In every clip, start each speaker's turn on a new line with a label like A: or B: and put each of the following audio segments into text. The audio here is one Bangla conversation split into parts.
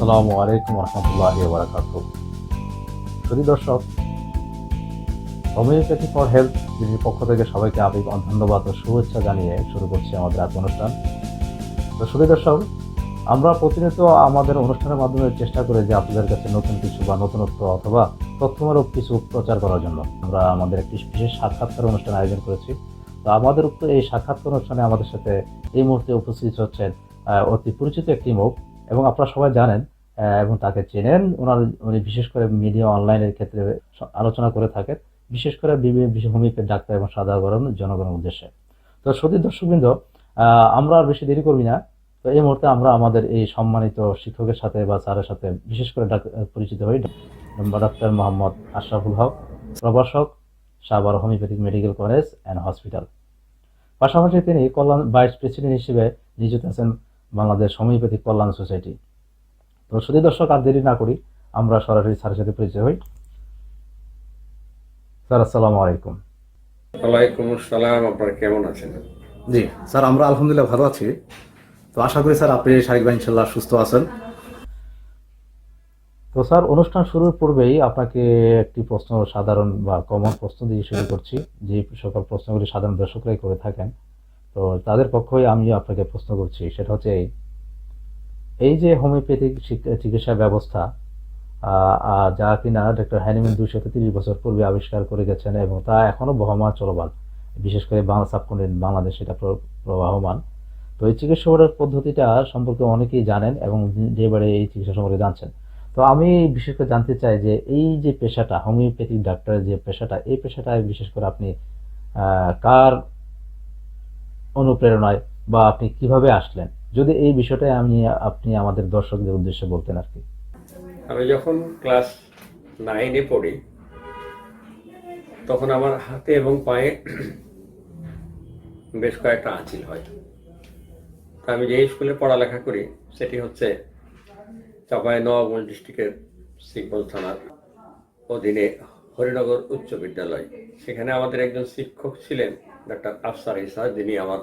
A: আসসালামু আলাইকুম রহমতুল্লাহি ওয়া বারাকাতুহু। সুধী দর্শক, হোমিওপ্যাথি ফর হেলথ বিডির পক্ষ থেকে সবাইকে আবেগ ধন্যবাদ ও শুভেচ্ছা জানিয়ে শুরু করছি আমাদের আজকের অনুষ্ঠান। তো সুধী দর্শক, আমরা প্রতিনিয়ত আমাদের অনুষ্ঠানের মাধ্যমে চেষ্টা করি যে আপনাদের কাছে নতুন কিছু বা নতুনত্ব অথবা তথ্যমূলক কিছু প্রচার করার জন্য আমরা আমাদের একটি বিশেষ সাক্ষাৎকার অনুষ্ঠান আয়োজন করেছি। তো আমাদের উক্ত এই সাক্ষাৎকার অনুষ্ঠানে আমাদের সাথে এই মুহূর্তে উপস্থিত হচ্ছেন অতি পরিচিত একটি মুখ, এবং আপনারা সবাই জানেন এবং তাকে চেনেন। উনি বিশেষ করে মিডিয়া অনলাইনের ক্ষেত্রে আলোচনা করে থাকেন, বিশেষ করে বিভিন্ন হোমিওপ্যাথি ডাক্তার এবং সাধারণ জনগণের উদ্দেশ্যে। তো সত্যি দর্শকবৃন্দ, আমরা আর বেশি দেরি করবি না। তো এই মুহূর্তে আমরা আমাদের এই সম্মানিত শিক্ষকের সাথে বা স্যারের সাথে বিশেষ করে পরিচিত হই। ডাক্তার মোহাম্মদ আশরাফুল হক, প্রভাষক, Savar homeopathic medical college and hospital. পাশাপাশি তিনি কল্যাণ ভাইস প্রেসিডেন্ট হিসেবে নিযুক্ত আছেন বাংলাদেশ হোমিওপ্যাথিক কল্যাণ সোসাইটি। তো শুধু দর্শক, আর দেরি না করি, আমরা সরাসরি স্যারের সাথে পরিচয় হই। স্যার, আসসালামু আলাইকুম।
B: ওয়ালাইকুম আসসালাম। আপনারা কেমন আছেন?
A: জি স্যার, আমরা আলহামদুলিল্লাহ ভালো আছি। তো আশা করি স্যার আপনি শারীরিকভাবে ইনশাল্লাহ সুস্থ আছেন। তো স্যার, অনুষ্ঠান শুরুর পূর্বেই আপনাকে একটি প্রশ্ন, সাধারণ বা কমন প্রশ্ন দিয়ে শুরু করছি, যে সকল প্রশ্নগুলি সাধারণ দর্শকরাই করে থাকেন। তো তাদের পক্ষই আমি আপনাকে প্রশ্ন করছি, সেটা হচ্ছে এই যে হোমিওপ্যাথিক চিকিৎসা ব্যবস্থা, যা কিনা ডক্টর হ্যানিম্যান 230 বছর পূর্বে আবিষ্কার করে গেছেন এবং তা এখনো বহমান চলমান, বিশেষ করে বাংলা সাবকন্টিনেন্ট বাংলাদেশ এটা প্রবাহমান। তো এই চিকিৎসা পদ্ধতিটা সম্পর্কে অনেকেই জানেন এবং যেবারে এই চিকিৎসা সম্পর্কে জানছেন। তো আমি বিশেষ করে জানতে চাই যে এই যে পেশাটা, হোমিওপ্যাথিক ডাক্তারের যে পেশাটা, এই পেশাটায় বিশেষ করে আপনি কার অনুপ্রেরণায় বা আপনি কিভাবে আসলেন, যদি এই বিষয়টাই আপনি আমাদের দর্শকদের উদ্দেশ্যে বলতেন আর কি।
B: আমি যখন ক্লাস 9-এ পড়ি, তখন আমার হাতে এবং পায়ে বেশ কয়েকটা আঁচিল হয়। তা আমি যে স্কুলে পড়ালেখা করি সেটি হচ্ছে চাঁপাইনবাবগঞ্জ ডিস্ট্রিক্টের শিবগঞ্জ থানার অধীনে হরিনগর উচ্চ বিদ্যালয়। সেখানে আমাদের একজন শিক্ষক ছিলেন ডাক্তার আফসার ইসা, যিনি আমার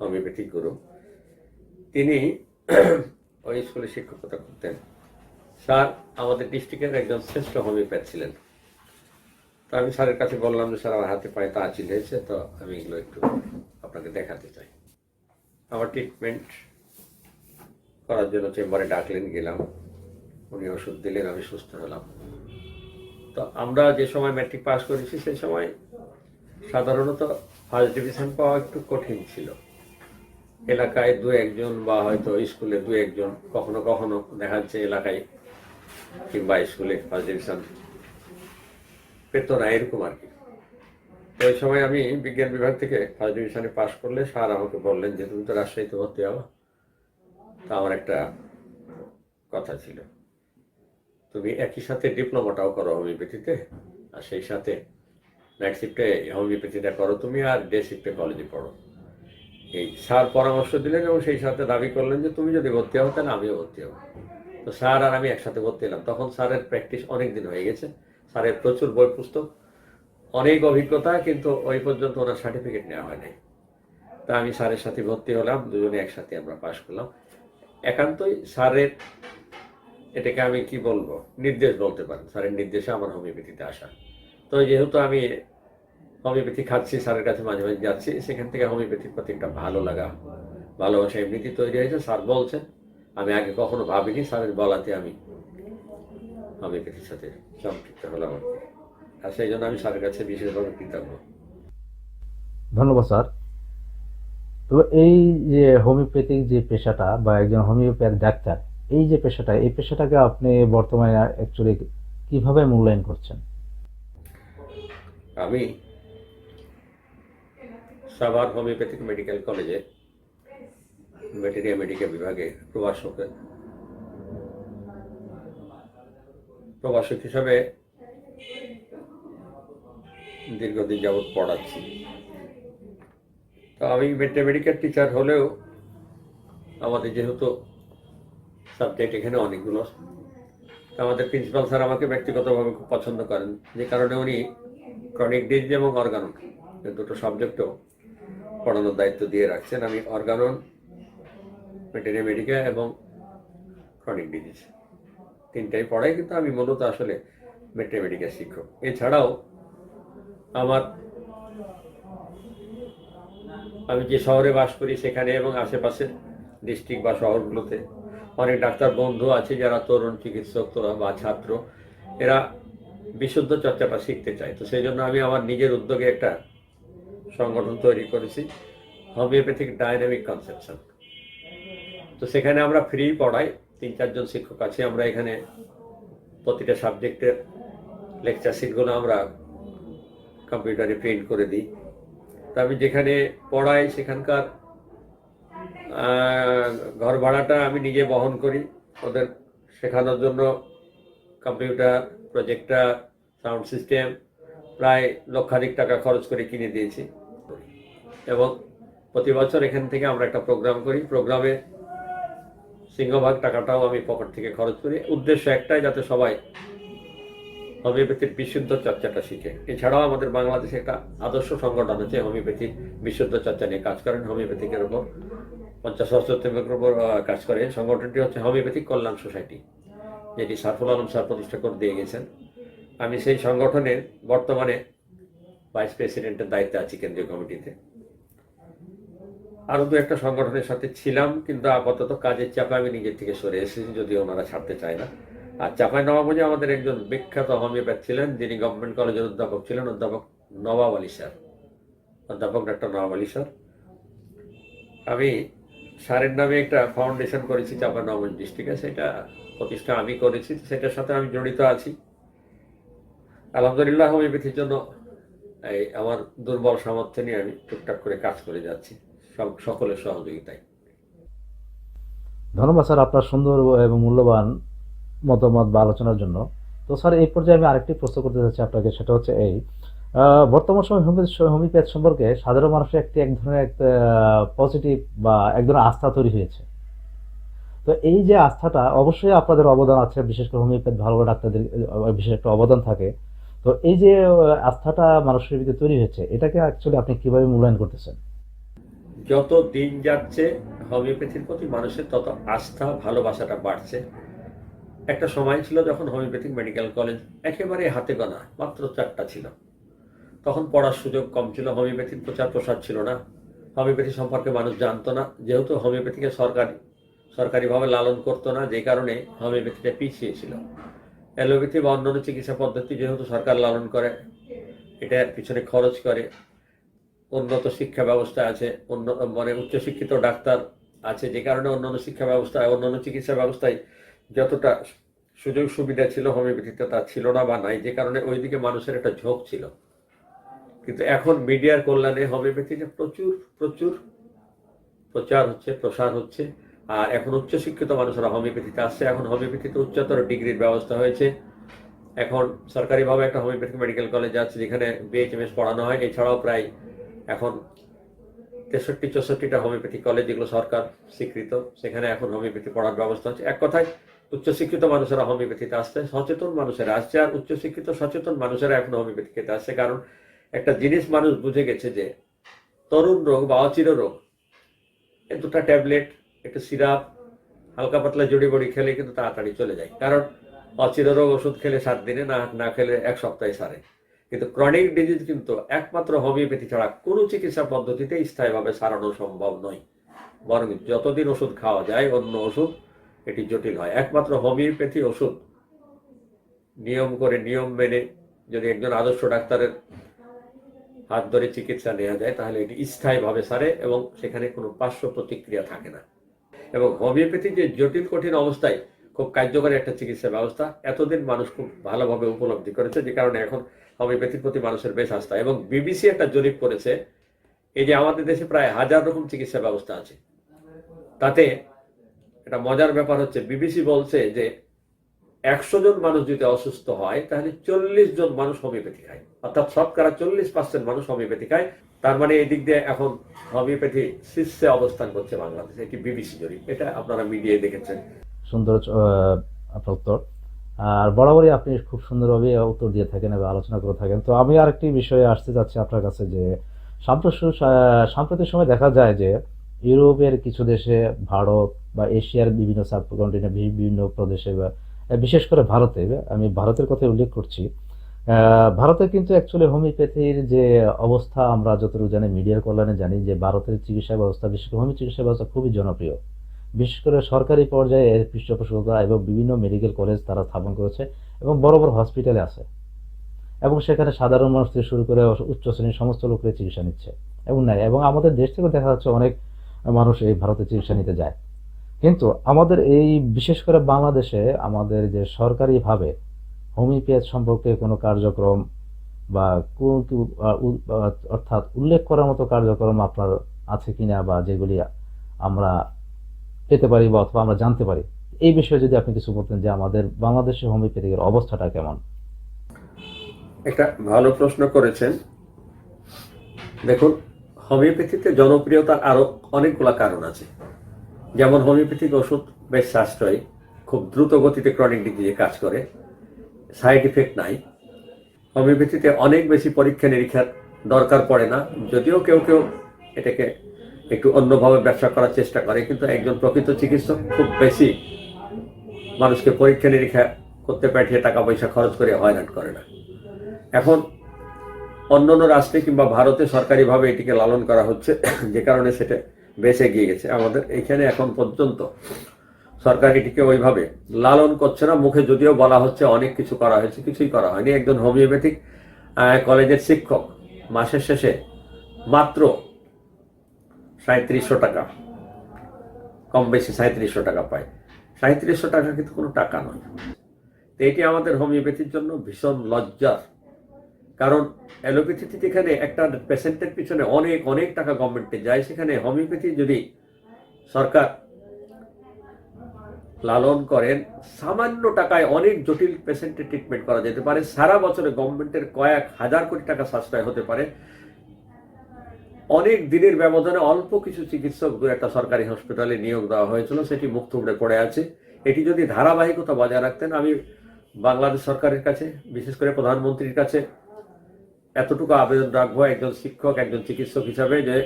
B: হোমিওপ্যাথিক গুরু। তিনি ওই স্কুলে শিক্ষকতা করতেন। স্যার আমাদের ডিস্ট্রিক্টের একজন শ্রেষ্ঠ হোমিওপ্যাথ ছিলেন। তো আমি স্যারের কাছে বললাম যে স্যার, আমার হাতে পায়ে তো আঁচিল হয়েছে, তো আমি এগুলো একটু আপনাকে দেখাতে চাই। আমার ট্রিটমেন্ট করার জন্য চেম্বারে ডাকলেন, গেলাম, উনি ওষুধ দিলেন, আমি সুস্থ হলাম। তো আমরা যে সময় ম্যাট্রিক পাস করেছি সেই সময় সাধারণত ফার্স্ট ডিভিশন পাওয়া একটু কঠিন ছিল। এলাকায় 2-1 বা হয়তো স্কুলে 2-1, কখনো কখনো দেখা যাচ্ছে এলাকায় কিংবা স্কুলে ফার্স্ট ডিভিশন পেত না, এরকম আর কি। ওই সময় আমি বিজ্ঞান বিভাগ থেকে ফার্স্ট ডিভিশনে পাস করলে স্যার আমাকে বললেন যে তুমি তো রাজশাহীতে ভর্তি হও। তা আমার একটা কথা ছিল, তুমি একই সাথে ডিপ্লোমাটাও করো হোমিওপ্যাথিতে, আর সেই সাথে নাইট শিফটে হোমিওপ্যাথিটা করো তুমি, আর ডে শিফটে কলেজে পড়ো। এই স্যার পরামর্শ দিলেন এবং সেই সাথে দাবি করলেন যে তুমি যদি ভর্তি হও তাহলে আমিও ভর্তি হবো। তো স্যার আর আমি একসাথে ভর্তি হলাম। তখন স্যারের প্র্যাকটিস অনেক দিন হয়ে গেছে, স্যারের প্রচুর বই পুস্তক, অনেক অভিজ্ঞতা, কিন্তু ওই পর্যন্ত ওনার সার্টিফিকেট নেওয়া হয় নাই। তা আমি স্যারের সাথে ভর্তি হলাম, দুজনে একসাথে আমরা পাশ করলাম। একান্তই স্যারের, এটাকে আমি কি বলবো, নির্দেশ বলতে পারেন, স্যারের নির্দেশে আমার হোমিওপ্যাথিতে আসা। তো যেহেতু আমি হোমিওপ্যাথি খাচ্ছি, স্যারের কাছে মাঝে মাঝে যাচ্ছি, সেখান থেকে হোমিওপ্যাথির প্রতি একটা ভালো লাগা, ভালোবাসা এমনিতেই তৈরি হয়েছে। স্যার বলছেন, আমি আগে কখনো ভাবিনি, স্যারের বলাতে আমি হোমিওপ্যাথির সাথে সম্পৃক্ত হলাম আর কি। আর সেই জন্য আমি স্যারের কাছে বিশেষভাবে কৃতজ্ঞ।
A: ধন্যবাদ স্যার। তো এই যে হোমিওপ্যাথিক যে পেশাটা বা একজন হোমিওপ্যাথ ডাক্তার, এই যে পেশাটা, এই পেশাটাকে আপনি বর্তমানে অ্যাকচুয়ালি কিভাবে মূল্যায়ন করছেন?
B: আমি সাভার হোমিওপ্যাথিক মেডিকেল কলেজে ভেটেরিনারি মেডিকেল বিভাগে প্রভাষক হিসাবে দীর্ঘদিন যাবৎ পড়াচ্ছি। তো আমি ভেটেরিনারি মেডিকেল টিচার হলেও আমাদের যেহেতু সাবজেক্ট এখানে অনেকগুলো, আমাদের প্রিন্সিপাল স্যার আমাকে ব্যক্তিগতভাবে খুব পছন্দ করেন, যে কারণে উনি ক্রনিক ডিজিজ এবং অর্গানন এই দুটো সাবজেক্টও পড়ানোর দায়িত্ব দিয়ে রাখছেন। আমি অর্গানন, ভেটেরিনারি মেডিকেল এবং ক্রনিক ডিজিজ তিনটাই পড়াই, কিন্তু আমি মূলত আসলে ম্যাথমেটিক্যাল শিক্ষক। এছাড়াও আমার আমি যে শহরে বাস করি সেখানে এবং আশেপাশের ডিস্ট্রিক্ট বা শহরগুলোতে অনেক ডাক্তার বন্ধু আছে যারা তরুণ চিকিৎসক বা ছাত্র, এরা বিশুদ্ধ চর্চাটা শিখতে চায়। তো সেই জন্য আমি আমার নিজের উদ্যোগে একটা সংগঠন তৈরি করেছি, হোমিওপ্যাথিক ডাইনামিক কনসেপশন। তো সেখানে আমরা ফ্রি পড়াই, 3-4 জন শিক্ষক আছে। আমরা এখানে প্রতিটা সাবজেক্টের লেকচার শিটগুলো আমরা কম্পিউটারে প্রিন্ট করে দিই। তো আমি যেখানে পড়াই সেখানকার ঘর ভাড়াটা আমি নিজে বহন করি। ওদের শেখানোর জন্য কম্পিউটার, প্রজেক্টর, সাউন্ড সিস্টেম প্রায় লক্ষাধিক টাকা খরচ করে কিনে দিয়েছি। এবং প্রতি বছর এখান থেকে আমরা একটা প্রোগ্রাম করি, প্রোগ্রামে সিংহভাগ টাকাটাও আমি পকেট থেকে খরচ করি। উদ্দেশ্য একটাই, যাতে সবাই হোমিওপ্যাথির বিশুদ্ধ চর্চাটা শিখে। এছাড়াও আমাদের বাংলাদেশে একটা আদর্শ সংগঠন আছে হোমিওপ্যাথির বিশুদ্ধ চর্চা নিয়ে কাজ করেন, হোমিওপ্যাথিকের উপর 50-60 উপর কাজ করে। সংগঠনটি হচ্ছে হোমিওপ্যাথিক কল্যাণ সোসাইটি, যেটি সারফুল আলম স্যার প্রতিষ্ঠা করে দিয়ে গেছেন। আমি সেই সংগঠনের বর্তমানে ভাইস প্রেসিডেন্টের দায়িত্বে আছি কেন্দ্রীয় কমিটিতে। আরও 2-একটা সংগঠনের সাথে ছিলাম, কিন্তু আপাতত কাজের চাপে আমি নিজের থেকে সরে এসেছি, যদিও ওনারা ছাড়তে চায় না। আর চাঁপাইনবাবগঞ্জে আমাদের একজন বিখ্যাত হোমিওপ্যাথ ছিলেন, যিনি গভর্নমেন্ট কলেজের অধ্যাপক ছিলেন, অধ্যাপক নবাব আলী স্যার, অধ্যাপক ডক্টর নবাব আলী স্যার। আমি স্যারের নামে একটা ফাউন্ডেশন করেছি চাঁপাইনবাবগঞ্জ ডিস্ট্রিক্টে, সেটা প্রতিষ্ঠা আমি করেছি, সেটার সাথে আমি জড়িত আছি। আলহামদুলিল্লাহ হোমিওপ্যাথির জন্য এই আমার দুর্বল সামর্থ্য নিয়ে আমি টুকটাক করে কাজ করে যাচ্ছি, সকলের সহযোগিতায়।
A: ধন্যবাদ স্যার আপনার সুন্দর এবং মূল্যবান মতামত বা আলোচনার জন্য। তো স্যার এই পর্যায়ে আমি আরেকটি প্রশ্ন করতে চাচ্ছি আপনাকে, সেটা হচ্ছে এই বর্তমান সময় হোমিওপ্যাথ সম্পর্কে সাধারণ মানুষের এক ধরনের একটা পজিটিভ বা এক ধরনের আস্থা তৈরি হয়েছে। তো এই যে আস্থাটা, অবশ্যই আপনাদের অবদান আছে, বিশেষ করে হোমিওপ্যাথ ভালো ডাক্তারদের বিশেষ একটা অবদান থাকে। তো এই যে আস্থাটা মানুষের ভিতরে তৈরি হয়েছে, এটাকে অ্যাকচুয়ালি আপনি কিভাবে মূল্যায়ন করতেছেন?
B: যত দিন যাচ্ছে হোমিওপ্যাথির প্রতি মানুষের তত আস্থা, ভালোবাসাটা বাড়ছে। একটা সময় ছিল যখন হোমিওপ্যাথিক মেডিকেল কলেজ একেবারে হাতে গোনা মাত্র 4টা ছিল, তখন পড়ার সুযোগ কম ছিল, হোমিওপ্যাথির প্রচার প্রসার ছিল না, হোমিওপ্যাথি সম্পর্কে মানুষ জানতো না, যেহেতু হোমিওপ্যাথিকে সরকারিভাবে লালন করতো না, যে কারণে হোমিওপ্যাথিটা পিছিয়ে ছিল। অ্যালোপ্যাথি বা অন্যান্য চিকিৎসা পদ্ধতি যেহেতু সরকার লালন করে, এটার পিছনে খরচ করে, উন্নত শিক্ষা ব্যবস্থা আছে, উচ্চশিক্ষিত ডাক্তার আছে, যে কারণে অন্যান্য শিক্ষা ব্যবস্থায়, অন্যান্য চিকিৎসা ব্যবস্থায় যতটা সুযোগ সুবিধা ছিল হোমিওপ্যাথিতে তা ছিল না বা নাই, যে কারণে ওইদিকে মানুষের একটা ঝোঁক ছিল। কিন্তু এখন মিডিয়ার কল্যাণে হোমিওপ্যাথিতে প্রচুর প্রচুর প্রচার হচ্ছে, প্রসার হচ্ছে, আর এখন উচ্চশিক্ষিত মানুষরা হোমিওপ্যাথিতে আসছে। এখন হোমিওপ্যাথিতে উচ্চতর ডিগ্রির ব্যবস্থা হয়েছে। এখন সরকারিভাবে একটা হোমিওপ্যাথিক মেডিকেল কলেজ আছে যেখানে বিএইচএমএস পড়ানো হয়। এছাড়াও প্রায় এখন 63-64টা হোমিওপ্যাথিক কলেজ, যেগুলো সরকার স্বীকৃত, সেখানে এখন হোমিওপ্যাথি পড়ার ব্যবস্থা হচ্ছে। এক কথায় উচ্চশিক্ষিত মানুষেরা হোমিওপ্যাথিতে আসছে, সচেতন মানুষেরা আসছে, আর উচ্চশিক্ষিত সচেতন মানুষেরা এখন হোমিওপ্যাথিতে আসছে। কারণ একটা জিনিস মানুষ বুঝে গেছে যে তরুণ রোগ বা অচির রোগ, 2টা ট্যাবলেট, একটা সিরাপ, হালকা পাতলা জড়িবড়ি খেলে কিন্তু তাড়াতাড়ি চলে যায়। কারণ অচির রোগ ওষুধ খেলে 7 দিনে, না খেলে 1 সপ্তাহে সারে। কিন্তু ক্রনিক ডিজিজ কিন্তু একমাত্র হোমিওপ্যাথি ছাড়া কোনো চিকিৎসা পদ্ধতিতে স্থায়ীভাবে সারানো সম্ভব নয়, বরং যতদিন ওষুধ খাওয়া যায় অন্য ওষুধ এটি জটিল হয়। একমাত্র হোমিওপ্যাথি ওষুধ নিয়ম করে, নিয়ম মেনে যদি একজন আদর্শ ডাক্তারের হাত ধরে চিকিৎসা নেওয়া যায়, তাহলে এটি স্থায়ীভাবে সারে এবং সেখানে কোনো পার্শ্ব প্রতিক্রিয়া থাকে না। এবং হোমিওপ্যাথি যে জটিল কঠিন অবস্থায় খুব কার্যকরী একটা চিকিৎসা ব্যবস্থা, এতদিন মানুষ খুব ভালোভাবে উপলব্ধি করেছে, যে কারণে এখন হোমিওপ্যাথির প্রতি মানুষের বেশ আস্থা। এবং বিবিসি একটা জরিপ করেছে, এই যে আমাদের দেশে প্রায় 1000 রকম চিকিৎসা ব্যবস্থা আছে, তাতে একটা মজার ব্যাপার হচ্ছে বিবিসি বলছে যে 100 জন মানুষ যদি অসুস্থ হয়, তাহলে 40 জন মানুষ হোমিওপ্যাথি খায়, অর্থাৎ শতকরা 40% মানুষ হোমিওপ্যাথি খায়। তার মানে এই দিক দিয়ে এখন হোমিওপ্যাথি শীর্ষে অবস্থান করছে বাংলাদেশে। এটি বিবিসি জরিপ, এটা আপনারা মিডিয়ায় দেখেছেন।
A: সুন্দর আপনার উত্তর। আর বরাবরই আপনি খুব সুন্দরভাবে উত্তর দিয়ে থাকেন এবং আলোচনা করে থাকেন। তো আমি আরেকটি বিষয়ে আসতে যাচ্ছি আপনার কাছে, যে সাম্প্রতিক সময় দেখা যায় যে ইউরোপের কিছু দেশে, ভারত বা এশিয়ার বিভিন্ন সাবকন্টিনেন্টে বিভিন্ন প্রদেশে বা বিশেষ করে ভারতে, আমি ভারতের কথা উল্লেখ করছি। ভারতে কিন্তু অ্যাকচুয়ালি হোমিওপ্যাথির যে অবস্থা আমরা যতটুকু জানি, মিডিয়ার কল্যাণে জানি যে ভারতের চিকিৎসা ব্যবস্থা, বিশেষ করে হোমিও চিকিৎসা ব্যবস্থা খুবই জনপ্রিয়। বিশেষ করে সরকারি পর্যায়ে এর পৃষ্ঠপোষকতা এবং বিভিন্ন মেডিকেল কলেজ তারা স্থাপন করেছে এবং বড় বড় হসপিটালে আছে, এবং সেখানে সাধারণ মানুষ থেকে শুরু করে উচ্চ শ্রেণীর সমস্ত লোকের চিকিৎসা নিচ্ছে এবং নেয়, এবং আমাদের দেশ থেকে দেখা যাচ্ছে অনেক মানুষ এই ভারতে চিকিৎসা নিতে যায়। কিন্তু আমাদের এই বিশেষ করে বাংলাদেশে আমাদের যে সরকারিভাবে হোমিওপ্যাথ সম্পর্কে কোনো কার্যক্রম বা অর্থাৎ উল্লেখ করার মতো কার্যক্রম আপনার আছে কিনা, বা যেগুলি আমরা পেতে পারি বা অথবা আমরা জানতে পারি, এই বিষয়ে যদি আপনি কিছু বলতেন যে আমাদের বাংলাদেশে হোমিওপ্যাথিকের অবস্থাটা কেমন।
B: একটা ভালো প্রশ্ন করেছেন। দেখুন, হোমিওপ্যাথিতে জনপ্রিয়তার আরো অনেকগুলো কারণ আছে। যেমন হোমিওপ্যাথিক ওষুধ বেশ সাশ্রয়ী, খুব দ্রুত গতিতে ক্রনিক ডিজিজে কাজ করে, সাইড ইফেক্ট নাই। হোমিওপ্যাথিতে অনেক বেশি পরীক্ষা নিরীক্ষার দরকার পড়ে না, যদিও কেউ কেউ এটাকে একটু অন্যভাবে ব্যবসা করার চেষ্টা করে, কিন্তু একজন প্রকৃত চিকিৎসক খুব বেশি মানুষকে পরীক্ষা নিরীক্ষা করতে পাঠিয়ে টাকা পয়সা খরচ করে হয়রান করে না। এখন অন্যান্য রাষ্ট্রে কিংবা ভারতে সরকারিভাবে এটিকে লালন করা হচ্ছে, যে কারণে সেটা বেঁচে এগিয়ে গেছে। আমাদের এখানে এখন পর্যন্ত সরকার এটিকে ওইভাবে লালন করছে না। মুখে যদিও বলা হচ্ছে অনেক কিছু করা হয়েছে, কিছুই করা হয়নি। একজন হোমিওপ্যাথিক কলেজের শিক্ষক মাসের শেষে মাত্র 3700 টাকা, কম বেশি 3700 টাকা পায়। 3700 টাকা কিন্তু কোনো টাকা নয়। তো এটি আমাদের হোমিওপ্যাথির জন্য ভীষণ লজ্জার, কারণ অ্যালোপ্যাথিতে যেখানে একটা পেশেন্টের পিছনে অনেক অনেক টাকা গভর্নমেন্টে যায়, সেখানে হোমিওপ্যাথি যদি সরকার লালন করেন, সামান্য টাকায় অনেক জটিল পেশেন্টের ট্রিটমেন্ট করা যেতে পারে। সারা বছরে গভর্নমেন্টের কয়েক হাজার কোটি টাকা সাশ্রয় হতে পারে। অনেক দিনের ব্যবধানে অল্প কিছু চিকিৎসক একটা সরকারি হসপিটালে নিয়োগ দেওয়া হয়েছিল, সেটি মুখ থুবড়ে পড়ে আছে। এটি যদি ধারাবাহিকতা বজায় রাখতেন, আমি বাংলাদেশ সরকারের কাছে, বিশেষ করে প্রধানমন্ত্রীর কাছে এতটুকু আবেদন রাখবো একজন শিক্ষক, একজন চিকিৎসক হিসাবে, যে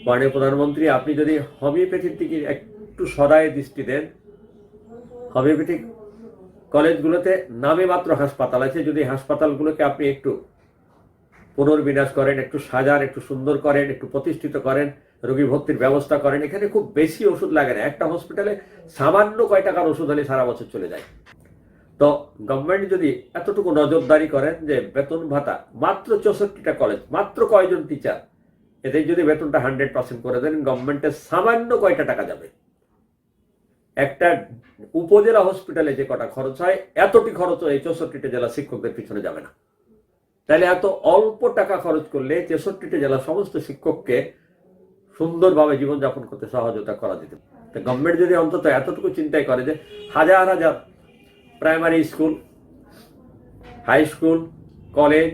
B: মাননীয় প্রধানমন্ত্রী, আপনি যদি হোমিওপ্যাথির দিকে একটু সদয় দৃষ্টি দেন। হোমিওপ্যাথিক কলেজগুলোতে নামে মাত্র হাসপাতাল আছে, যদি হাসপাতালগুলোকে আপনি একটু পুনর্বিন্যাস করেন, একটু সাজান, একটু সুন্দর করেন, একটু প্রতিষ্ঠিত করেন, রোগী ভর্তির ব্যবস্থা করেন। এখানে খুব বেশি ওষুধ লাগে না, একটা হসপিটালে সামান্য কয় টাকার ওষুধ হলে সারা বছর চলে যায়। তো গভর্নমেন্ট যদি এতটুকু নজরদারি করেন যে বেতন ভাতা মাত্র 64টা কলেজ, মাত্র কয়জন টিচার, এদের যদি বেতনটা 100% করে দেন, গভর্নমেন্টের সামান্য কয়টা টাকা যাবে। একটা উপজেলা হসপিটালে যে কটা খরচ হয়, এতটি খরচ এই 64টা জেলা শিক্ষকদের পিছনে যাবে না। তাহলে এত অল্প টাকা খরচ করলে 63টা জেলা সমস্ত শিক্ষককে সুন্দরভাবে জীবনযাপন করতে সহযোগিতা করা যেত। তো গভর্নমেন্ট যদি অন্তত এতটুকু চিন্তাই করে যে হাজার হাজার primary school, high school, college,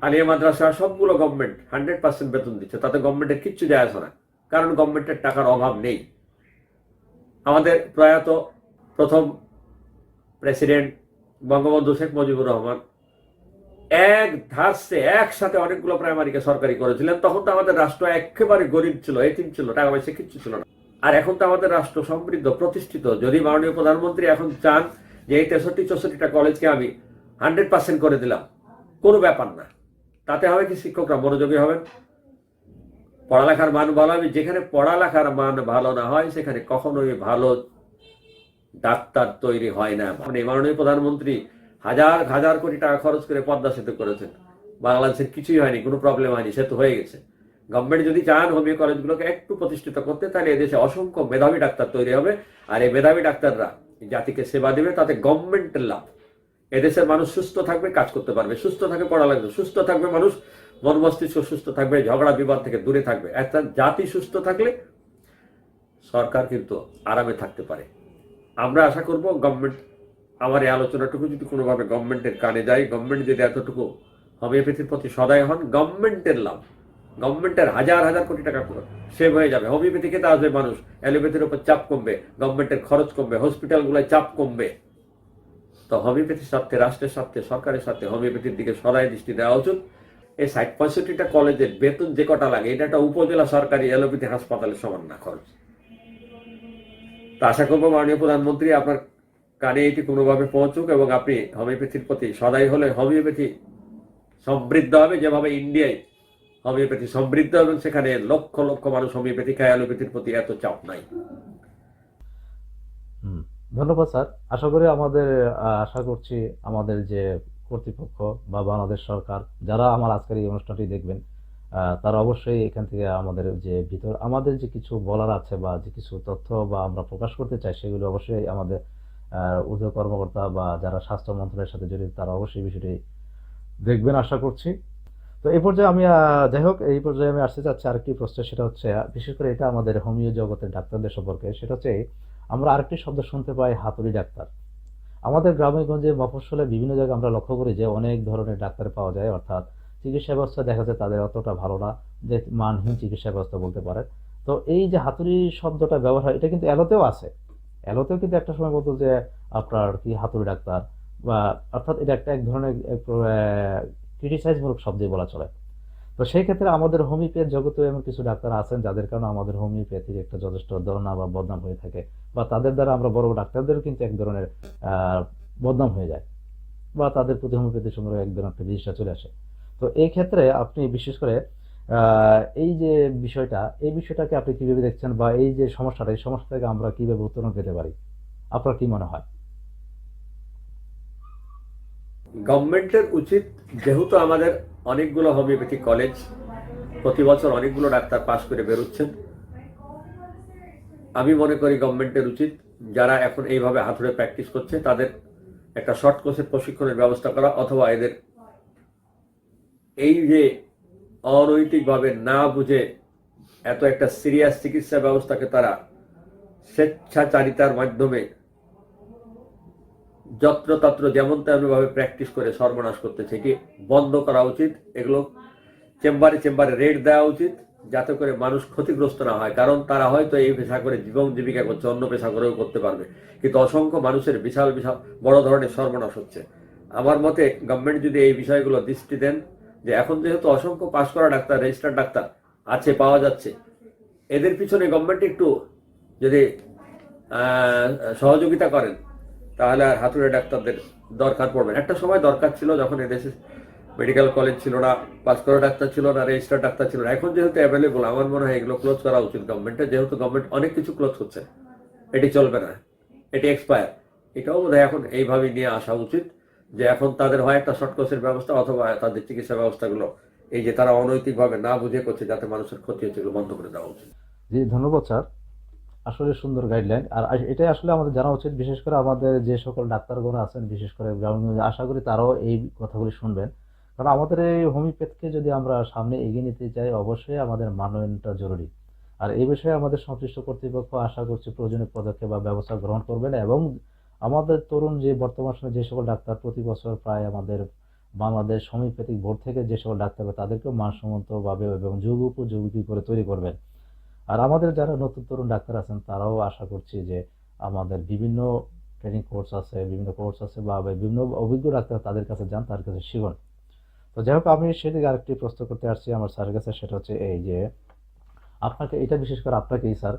B: Alia madrasa সবগুলো গভর্নমেন্ট 100% বেতন দিচ্ছে, তাতে গভর্নমেন্টের কিচ্ছু যায় আসে না, কারণ গভর্নমেন্টের টাকার অভাব নেই। আমাদের প্রয়াত প্রথম প্রেসিডেন্ট বঙ্গবন্ধু শেখ মুজিবুর রহমান এক ধারসে একসাথে অনেকগুলো প্রাইমারিকে সরকারি করেছিলেন। তখন তো আমাদের রাষ্ট্র একেবারে গরিব ছিল, এতিম ছিল, টাকা পয়সা কিচ্ছু ছিল না। আর এখন তো আমাদের রাষ্ট্র সমৃদ্ধ, প্রতিষ্ঠিত। যদি মাননীয় প্রধানমন্ত্রী এখন চান যে এই 63-64টা কলেজকে আমি 100% করে দিলাম, কোনো ব্যাপার না। তাতে হবে কি, শিক্ষকরা মনোযোগী হবেন, পড়ালেখার মান ভালো হবে। যেখানে পড়ালেখার মান ভালো না হয়, সেখানে কখনোই ভালো ডাক্তার তৈরি হয় না। মাননীয় প্রধানমন্ত্রী হাজার হাজার কোটি টাকা খরচ করে পদ্মা সেতু করেছেন, বাংলাদেশের কিছুই হয়নি, কোনো প্রবলেম হয়নি, সেতু হয়ে গেছে। গভর্নমেন্ট যদি চান হোমিও কলেজগুলোকে একটু প্রতিষ্ঠিত করতে, তাহলে এদেশে অসংখ্য মেধাবী ডাক্তার তৈরি হবে। আর এই মেধাবী ডাক্তাররা জাতিকে সেবা দেবে, তাতে গভর্নমেন্টের লাভ। এদেশের মানুষ সুস্থ থাকবে, কাজ করতে পারবে, সুস্থ থাকবে, পড়ালেখা, সুস্থ থাকবে মানুষ, মন মস্তিষ্ক সুস্থ থাকবে, ঝগড়া বিবাদ থেকে দূরে থাকবে। একটা জাতি সুস্থ থাকলে সরকার কিন্তু আরামে থাকতে পারে। আমরা আশা করব গভর্নমেন্ট, আমার এই আলোচনাটুকু যদি কোনোভাবে গভর্নমেন্টের কানে যায়, গভর্নমেন্ট যদি এতটুকু হোমিওপ্যাথির প্রতি সদয় হন, গভর্নমেন্টের লাভ, গভর্নমেন্টের হাজার হাজার কোটি টাকা সেভ হয়ে যাবে। হোমিওপ্যাথি খেতে আসবে মানুষ, অ্যালোপ্যাথির উপর চাপ কমবে, গভর্নমেন্টের খরচ কমবে, হসপিটালগুলোয় চাপ কমবে। তো হোমিওপ্যাথির স্বার্থে, রাষ্ট্রের স্বার্থে, সরকারের স্বার্থে হোমিওপ্যাথির দিকে সদয় দৃষ্টি দেওয়া উচিত। এই 60-65টা কলেজের বেতন যে কটা লাগে, এটা একটা উপজেলা সরকারি অ্যালোপ্যাথি হাসপাতালের সমান না খরচ। তো আশা করবো মাননীয় প্রধানমন্ত্রী আপনার কানে এটি কোনোভাবে পৌঁছুক এবং আপনি হোমিওপ্যাথির প্রতি সদাই হলে হোমিওপ্যাথি সমৃদ্ধ হবে, যেভাবে ইন্ডিয়ায় হোমিওপ্যাথি সমৃদ্ধ এবং সেখানে লক্ষ লক্ষ মানুষ হোমিওপ্যাথি খায়, অ্যালোপ্যাথির প্রতি এত চাপ নাই।
A: হুম, ধন্যবাদ স্যার। আশা করি আশা করছি আমাদের যে কর্তৃপক্ষ বা বাংলাদেশ সরকার যারা আমার আজকের এই অনুষ্ঠানটি দেখবেন, তারা অবশ্যই এখান থেকে আমাদের যে কিছু বলার আছে বা যে কিছু তথ্য বা আমরা প্রকাশ করতে চাই সেগুলো অবশ্যই আমাদের ঊর্ধ্ব কর্মকর্তা বা যারা স্বাস্থ্য মন্ত্রণালয়ের সাথে জড়িত তারা অবশ্যই বিষয়টি দেখবেন আশা করছি। তো এই পর্যায়ে যাই হোক, এই পর্যায়ে আমি আসতে চাচ্ছি আরেকটি প্রশ্ন, সেটা হচ্ছে বিশেষ করে এটা আমাদের হোমিও জগতের ডাক্তারদের সম্পর্কে। সেটা হচ্ছে আমরা আরেকটি শব্দ শুনতে পাই, হাতুড়ি ডাক্তার। আমাদের গ্রামে গঞ্জে মফস্বলে বিভিন্ন জায়গায় আমরা লক্ষ্য করি যে অনেক ধরনের ডাক্তার পাওয়া যায়, অর্থাৎ চিকিৎসা ব্যবস্থা দেখা যায় তাদের অতটা ভালো না, যে মানহীন চিকিৎসা ব্যবস্থা বলতে পারে। তো এই যে হাতুড়ি শব্দটা ব্যবহার হয়, এটা কিন্তু এলোতেও আছে। এলোতেও কিন্তু একটা সময় বলতো যে আপনার কি হাতুড়ি ডাক্তার, বা অর্থাৎ এটা এক ধরনের ক্রিটিসাইজমূলক শব্দই বলা চলে। তো সেই ক্ষেত্রে আমাদের হোমিওপ্যাথ জগতেও এমন কিছু ডাক্তার আছেন যাদের কারণে আমাদের হোমিওপ্যাথির একটা যথেষ্ট দরনা বা বদনাম হয়ে থাকে, বা তাদের দ্বারা আমরা বড় বড় ডাক্তারদেরও কিন্তু এক ধরনের বদনাম হয়ে যায়, বা তাদের প্রতি হোমিওপ্যাথি সম্পর্কে এক ধরনের একটা বিশিষ্টা চলে আসে। তো এই ক্ষেত্রে আপনি বিশেষ করে এই যে এই বিষয়টাকে আপনি কিভাবে দেখছেন, বা এই যে সমস্যাটা, এই সমস্যা থেকে আমরা কিভাবে উত্তরণ পেতে পারি, আপনার কি মনে হয়?
B: গভর্নমেন্টের উচিত, যেহেতু আমাদের অনেকগুলো হোমিওপ্যাথি কলেজ, প্রতি বছর অনেকগুলো ডাক্তার পাশ করে বেরোচ্ছেন, আমি মনে করি গভর্নমেন্টের উচিত যারা এখন এইভাবে হাতুড়ে প্র্যাকটিস করছে তাদের একটা শর্ট কোর্সের প্রশিক্ষণের ব্যবস্থা করা, অথবা এদের এই যে অনৈতিকভাবে না বুঝে এত একটা সিরিয়াস চিকিৎসা ব্যবস্থাকে তারা স্বেচ্ছাচারিতার মাধ্যমে যত্রতত্র যেমন তেমনভাবে প্র্যাকটিস করে সর্বনাশ করতেছে, এটি বন্ধ করা উচিত। এগুলো চেম্বারে চেম্বারে রেট দেওয়া উচিত, যাতে করে মানুষ ক্ষতিগ্রস্ত না হয়। কারণ তারা হয়তো এই পেশা করে জীবন জীবিকা করছে, অন্য পেশা করেও করতে পারবে, কিন্তু অসংখ্য মানুষের বিশাল বিশাল বড় ধরনের সর্বনাশ হচ্ছে। আমার মতে গভর্নমেন্ট যদি এই বিষয়গুলো দৃষ্টি দেন, যে এখন যেহেতু অসংখ্য পাশ করা ডাক্তার, রেজিস্টার্ড ডাক্তার আছে, পাওয়া যাচ্ছে, এদের পিছনে গভর্নমেন্ট একটু যদি সহযোগিতা করেন, তাহলে আর হাতুড়ে ডাক্তারদের দরকার পড়বে। একটা সময় দরকার ছিল যখন এদেশে মেডিকেল কলেজ ছিল না, পাস করা ডাক্তার ছিল না, রেজিস্টার্ড ডাক্তার ছিল না। এখন যেহেতু অ্যাভেলেবল, আমার মনে হয় এগুলো ক্লোজ করা উচিত গভর্নমেন্টের, যেহেতু গভর্নমেন্ট অনেক কিছু ক্লোজ করছে। এটি চলবে না, এটি এক্সপায়ার। এটাও বোধহয় এখন এইভাবে নিয়ে আসা উচিত, যে এখন তাদের হয় একটা শর্ট কোর্সের ব্যবস্থা, অথবা তাদের চিকিৎসা ব্যবস্থাগুলো এই যে তারা অনৈতিকভাবে না বুঝে করছে, যাতে মানুষের ক্ষতি হচ্ছে, এগুলো বন্ধ করে দেওয়া উচিত।
A: জি, ধন্যবাদ স্যার। আসলে সুন্দর গাইডলাইন, আর এটাই আসলে আমাদের জানা উচিত, বিশেষ করে আমাদের যে সকল ডাক্তারগণ আছেন, বিশেষ করে গ্রামীণ, আশা করি তারাও এই কথাগুলি শুনবেন। কারণ আমাদের এই হোমিওপ্যাথকে যদি আমরা সামনে এগিয়ে নিতে চাই, অবশ্যই আমাদের মাননটা জরুরি। আর এই বিষয়ে আমাদের সংশ্লিষ্ট কর্তৃপক্ষ আশা করছি প্রয়োজনীয় পদক্ষেপ বা ব্যবস্থা গ্রহণ করবেন, এবং আমাদের তরুণ যে বর্তমান সময়ে যে সকল ডাক্তার প্রতি বছর প্রায় আমাদের বাংলাদেশ হোমিওপ্যাথিক বোর্ড থেকে যে সকল ডাক্তার হবে তাদেরকেও মানসম্মতভাবে এবং যুগোপযোগী করে তৈরি করবেন। আর আমাদের যারা নতুন তরুণ ডাক্তার আছেন তারাও আশা করছি যে আমাদের বিভিন্ন ট্রেনিং কোর্স আছে, বিভিন্ন কোর্স আছে, বা বিভিন্ন অভিজ্ঞ ডাক্তার তাদের কাছে যান, তার কাছে শিখুন। তো যাই হোক, আমি সেদিকে আরেকটি প্রশ্ন করতে আসছি আমার স্যারের কাছে, সেটা হচ্ছে এই যে আপনাকে, এটা বিশেষ করে আপনাকেই স্যার,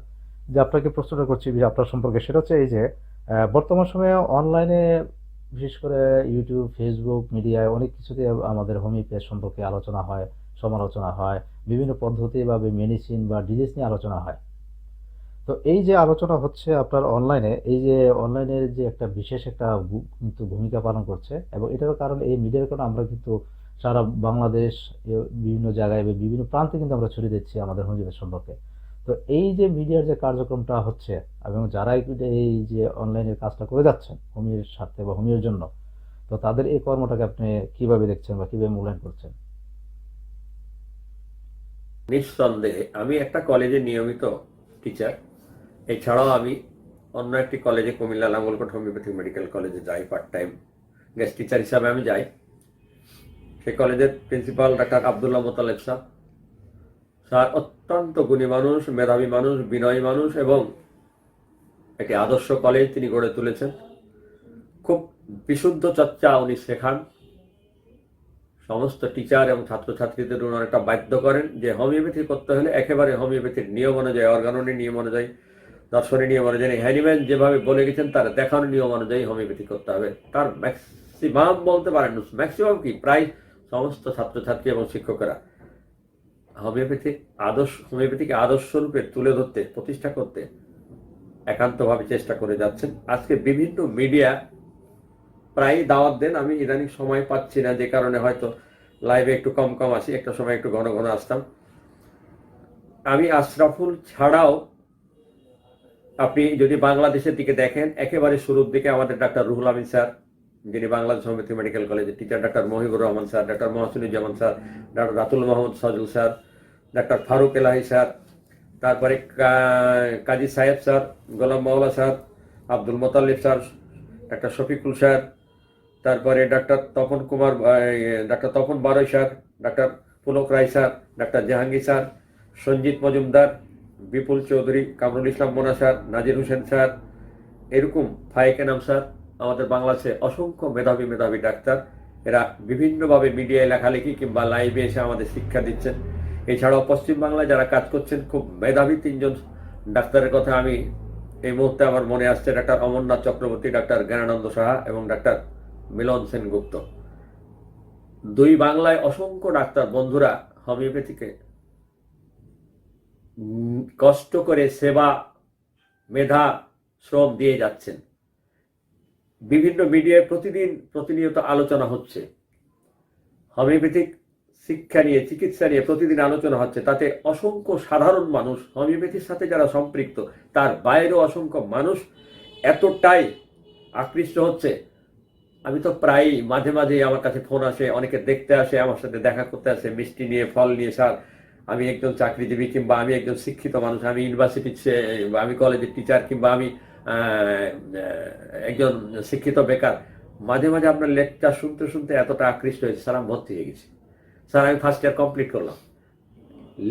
A: যে আপনাকে প্রশ্নটা করছি যে আপনার সম্পর্কে, সেটা হচ্ছে এই যে বর্তমান সময়ে অনলাইনে বিশেষ করে ইউটিউব, ফেসবুক, মিডিয়ায় অনেক কিছুতে আমাদের হোমিওপ্যাথ সম্পর্কে আলোচনা হয়, সমালোচনা হয়, বিভিন্ন পদ্ধতি বা মেডিসিন বা ডিজিজ নিয়ে আলোচনা হয়। তো এই যে আলোচনা হচ্ছে আপনার অনলাইনে, এই যে অনলাইনের যে একটা বিশেষ একটা কিন্তু ভূমিকা পালন করছে, এবং এটার কারণে এই মিডিয়ার কারণে আমরা কিন্তু সারা বাংলাদেশ বিভিন্ন জায়গায় বা বিভিন্ন প্রান্তে কিন্তু আমরা ছড়িয়ে দিচ্ছি আমাদের হোমিওপ্যাথি সম্পর্কে। তো এই যে মিডিয়ার যে কার্যক্রমটা হচ্ছে, এবং যারাই এই যে অনলাইনের কাজটা করে যাচ্ছেন হোমিওর স্বার্থে বা হোমিওর জন্য, তো তাদের এই কর্মটাকে আপনি কিভাবে দেখছেন বা কিভাবে মূল্যায়ন করছেন?
B: নিঃসন্দেহে আমি একটা কলেজে নিয়মিত টিচার, এছাড়াও আমি অন্য একটি কলেজে, কুমিল্লা লাঙ্গলকোট হোমিওপ্যাথিক মেডিকেল কলেজে যাই, পার্ট টাইম গেস্ট টিচার হিসাবে আমি যাই। সেই কলেজের principal doctor Abdullah Motaleb sir, sir অত্যন্ত গুণী মানুষ, মেধাবী মানুষ, বিনয়ী মানুষ, এবং একটি আদর্শ কলেজ তিনি গড়ে তুলেছেন। খুব বিশুদ্ধ চর্চা উনি শেখান। সমস্ত টিচার এবং ছাত্রছাত্রীদের উনি অনেকটা বাধ্য করেন যে হোমিওপ্যাথি করতে হলে একেবারে হোমিওপ্যাথির নিয়ম অনুযায়ী, অর্গাননের নিয়ম অনুযায়ী দর্শনের নিয়ম অনুযায়ী হ্যানিম্যান যেভাবে বলে গেছেন তার দেখানো নিয়ম অনুযায়ী হোমিওপ্যাথি করতে হবে। তার ম্যাক্সিমাম বলতে পারেন, ম্যাক্সিমাম কি প্রায় সমস্ত ছাত্রছাত্রী এবং শিক্ষকেরা হোমিওপ্যাথিকে আদর্শ রূপে তুলে ধরতে, প্রতিষ্ঠা করতে একান্তভাবে চেষ্টা করে যাচ্ছেন। আজকে বিভিন্ন মিডিয়া প্রায় দাওয়াত দেন, আমি ইদানিং সময় পাচ্ছি না, যে কারণে হয়তো লাইভে একটু কম কম আসি, একটা সময় একটু ঘন ঘন আসতাম। আমি আশরাফুল ছাড়াও আপনি যদি বাংলাদেশের দিকে দেখেন, একেবারে শুরুর দিকে আমাদের ডাক্তার রুহুল আমিন স্যার, যিনি বাংলাদেশ হোমিওপ্যাথি মেডিকেল কলেজের teacher, doctor Mohibur Rahman sir, doctor Mohsinuzzaman sir, doctor Ratul Mahmud Sajul sir, doctor Faruk Elahi sir, তারপরে Kazi Saheb sir, Golam Mawla sir, Abdul Motalib sir, doctor Shafiqul sir, তারপরে doctor Tapan Barai sir, doctor Pulak Roy sir, doctor Jahangir sir, Sanjit Majumdar, Bipul Chowdhury, Kamrul Islam Mona sir, Nazir Hossain sir, এরকম ফায়েক এনাম স্যার, আমাদের বাংলাদেশে অসংখ্য মেধাবী ডাক্তার। এরা বিভিন্নভাবে মিডিয়ায় লেখালেখি কিংবা লাইভে এসে আমাদের শিক্ষা দিচ্ছেন। এছাড়াও পশ্চিমবাংলায় যারা কাজ করছেন, খুব মেধাবী 3 জন ডাক্তারের কথা আমি এই মুহূর্তে আমার মনে আসছে, ডাক্তার অমরনাথ চক্রবর্তী, ডাক্তার জ্ঞানানন্দ সাহা এবং ডাক্তার মিলন সেনগুপ্ত। 2 বাংলায় অসংখ্য ডাক্তার বন্ধুরা হোমিওপ্যাথিকে কষ্ট করে সেবা, মেধা, শ্রম দিয়ে যাচ্ছেন। বিভিন্ন মিডিয়ায় প্রতিনিয়ত আলোচনা হচ্ছে, হোমিওপ্যাথিক শিক্ষা নিয়ে, চিকিৎসা নিয়ে প্রতিদিন আলোচনা হচ্ছে। তাতে অসংখ্য সাধারণ মানুষ, হোমিওপ্যাথির সাথে যারা সম্পৃক্ত, তার বাইরেও অসংখ্য মানুষ এতটাই আকৃষ্ট হচ্ছে। আমি তো প্রায় মাঝে মাঝে আমার কাছে ফোন আসে, অনেকে দেখতে আসে, আমার সাথে দেখা করতে আসে, মিষ্টি নিয়ে, ফল নিয়ে, স্যার আমি একজন চাকরিজীবী, কিংবা আমি একজন শিক্ষিত মানুষ, আমি আমি কলেজের টিচার, কিংবা আমি একজন শিক্ষিত বেকার। মাঝে মাঝে আপনার লেকচার শুনতে শুনতে এতটা আকৃষ্ট হয়েছে, স্যার আমি ভর্তি হয়ে গেছি, স্যার আমি ফার্স্ট ইয়ার কমপ্লিট করলাম।